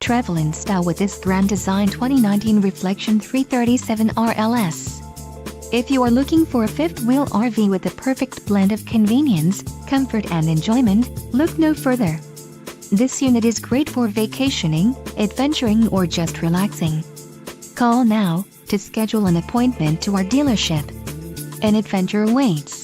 Travel in style with this Grand Design 2019 Reflection 337 RLS. If you are looking for a fifth-wheel RV with the perfect blend of convenience, comfort and enjoyment, look no further. This unit is great for vacationing, adventuring or just relaxing. Call now to schedule an appointment to our dealership. An adventure awaits.